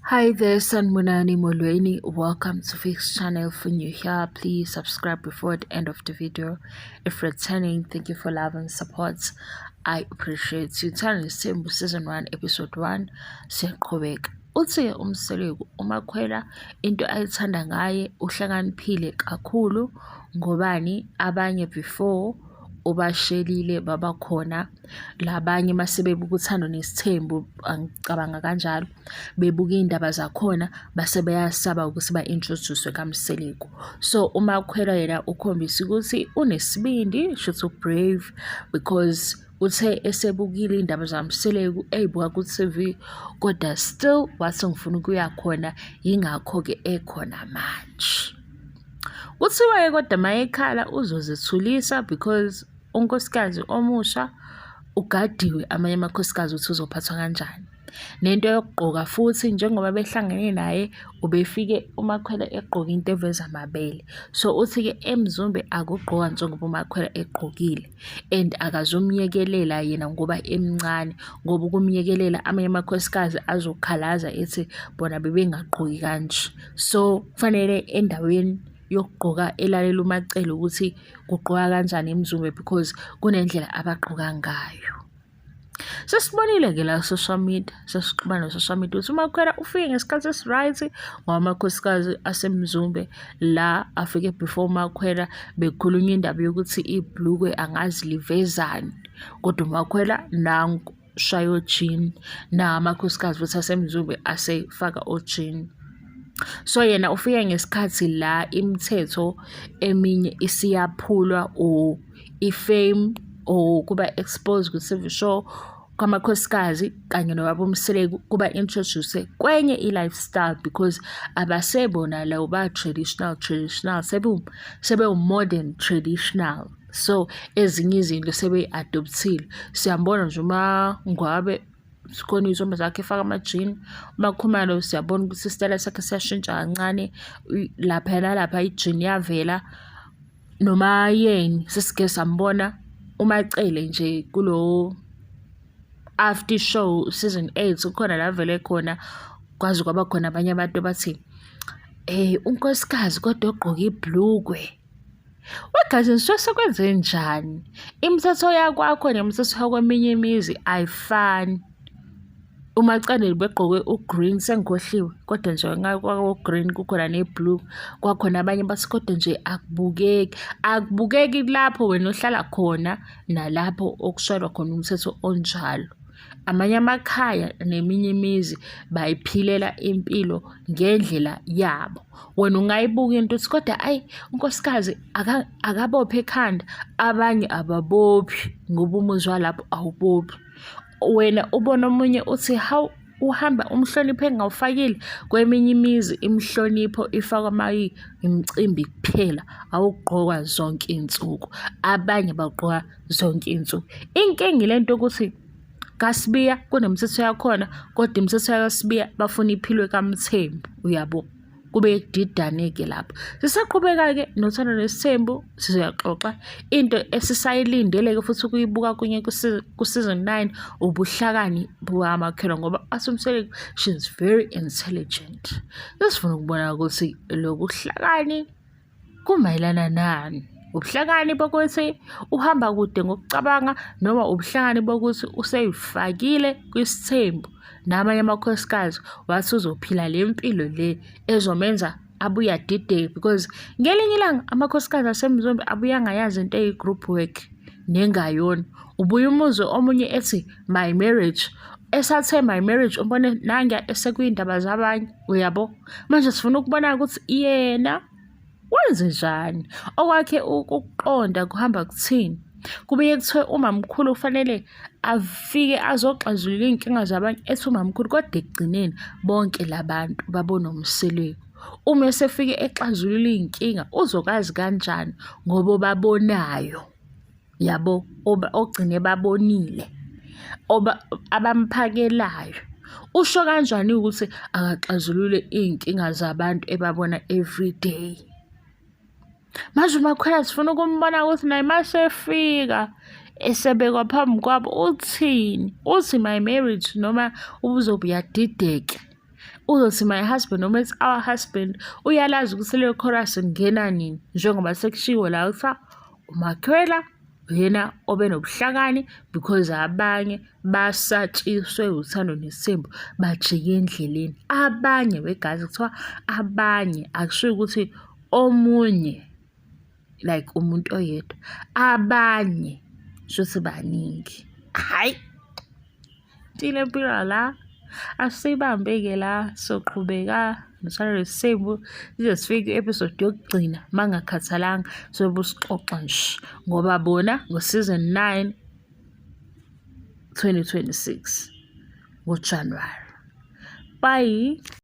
Hi there, Sanmunani Molweni. Welcome to Fix channel. If you're here, please subscribe before the end of the video. If returning, thank you for love and support. I appreciate you. Channel Simbu Season 1, Episode 1. Siqhubeka. Uthi umseleku uMakhwela into ayithanda ngaye uhlakaniphile kakhulu ngobani abanye before ubashelile babakhona labanye masebebuka uthando nesithembu angicabanga kanjalo bebuka indaba zakhona base beyasaba ukuthi ba-introduce kaMseleku. So uMakhwela yena ukhombisa ukuthi unesibindi, shothi brave, because uthe esebukile indaba zaMseleku eyibuka ku-TV kodwa still wathi ngifuna ukuya khona yingakho-ke ekhona manje. Kuthiwa-ke kodwa mayekhala uzozithulisa because unkosikazi omusha ugadiwe amanye amakhosikazi ukuthi uzophathwa kanjani. Nento yokugqoka futhi njengoba behlangene naye ubefike uMakhwela egqoka into eveza amabele. So uthi-ke eMzumbe akugqoka njengoba uMakhwela egqokile and akazomyekelela yena ngoba emncane, ngoba ukumyekelela amanye amakhosikazi azokhalaza ethi bona bebengagqoki kanje. So kufanele endaweni yokugqoka elalela umacele ukuthi kugqoka kanjani eMzumbe because kunendlela abagqoka ngayo. Sesibonile-ke la social media, sesixhumana no-social media ukuthi uMakhwela ufike ngesikhathi esi-right ngoba amakhosikazi aseMzumbe la afike before uMakhwela bekhulunywa indaba yokuthi ibhlukwe angazi livezani, kodwa uMakhwela nangu shaya ojini na amakhosikazi futhi aseMzumbe asefaka ojini. So yena ufike ngesikhathi la imithetho eminye isiyaphulwa or ifame or kuba exposed ku-TV show kwamakhosikazi kanye nobaba uMseleku kuba introduce kwenye i-lifestyle because abasebona lawo ba-traditional sebe-modern traditional. So ezinye izinto sebe-adoptile. Siyambona nje uMangwabe sikhona izomba zakhe efaka amajini, uMakhumalo siyabona ukuthi isitayela sakhe siyashintsha kancane lapha nalapha ijini yavela, noma yena sesike sambona uMacele nje kulo after show season 8 ukhona la vele khona kwazi kwaba khona abanye abantu bathi unkosikazi kodwa ogqoka ibhlukwe. Wagazi nisuke sekwenze njani? Imithetho yakwakho nemithetho yakweminye imizi ayifani. UMacaneli begqoke ugreen sengikhohliwe kodwa nje ngakwa green kukhona neblue, kwakhona abanye bathi kodwa nje akubukeki lapho wena ohlala khona nalapho okushayelwa khona umthetho onjalo. Amanye amakhaya neminye imizi bayiphilela impilo ngendlela yabo. Wena ungayibuka into uthi kodwa unkosikazi akabophe ekhanda, abanye ababophi ngoba umuzwa lapho awubophi. Wena ubona omunye uthi hawu uhamba umhlonipho engawufakile, kweminye imizi imhlonipho ifakwa imicimbi kuphela, awugqokwa zonke insuku, abanye bagqoka zonke insuku. Inkinga ilento ukuthi kaSibiya kunemithetho yakhona kodwa imithetho yaKaSibiya bafuna iphilwe kaMthembu, uyabo kube didane-ke lapho. Sisaqhubeka-ke nothando nesithembu, siyaxoxa into esisayilindele-ke futhi ukuyibuka kunye ku-season 9 ubuhlakani bukaMakhwela ngoba aSomseleku she's very intelligent. Sesifuna ukubona ukuthi lobu buhlakani kumayelana nani. Ubuhlakani bokuthi uhamba kude ngokucabanga noma ubuhlakani bokuthi useyifakile kwisithembu namanye amakhosikazi wathi uzophila le mpilo le ezomenza abuye adideke because ngelinye ilanga amakhosikazi aseMzumbe abuye angayazi into eyi-group work nengayona. Ubuye umuzwe omunye ethi my marriage, esathe my marriage umbone nange esekuyindaba zabanye, uyabo. Manje sifuna ukubona ukuthi yena wenze njani, okwakhe ukuqonda kuhamba kuthini. Kubuye kuthiwe umamkhulu kufanele afike azoxazulula iy'nkinga zabanye ethi umamkhulu kodwa ekugcineni bonke labantu babona uMseleku. Uma esefike exazulula iy'nkinga uzokwazi kanjani ngoba babonayo, yabo, ogcine babonile, abamphakelayo. Usho kanjani ukuthi akaxazulule iy'nkinga zabantu ebabona everyday? Manje uMakhwela sifuna ukumbona ukuthi naye masefika esebekwa phambi kwabo uthini, uthi my marriage noma ubuzobe uyadideka. uzothi my husband noma ethi our husband uyalazi ukuthi leyo chorus ngena nini, njengoba sekushiwo la kuthiwa uMakhwela yena obenobuhlakani because abanye basatshiswe uthando nesithembu bajike endleleni. Abanye wegazi kuthiwa abanye, akushiwo ukuthi omunye like umuntu oyedwa, abanye shuthi baningi. Hayi, ntile mpilo la asibambe-ke la, soqhubeka nothando nesithembu size sifike i-episode yokugcina mangakhathalanga sobe usixoxa nje ngoba bona ngo-season 9 2026 ngoJanuwari. Bye.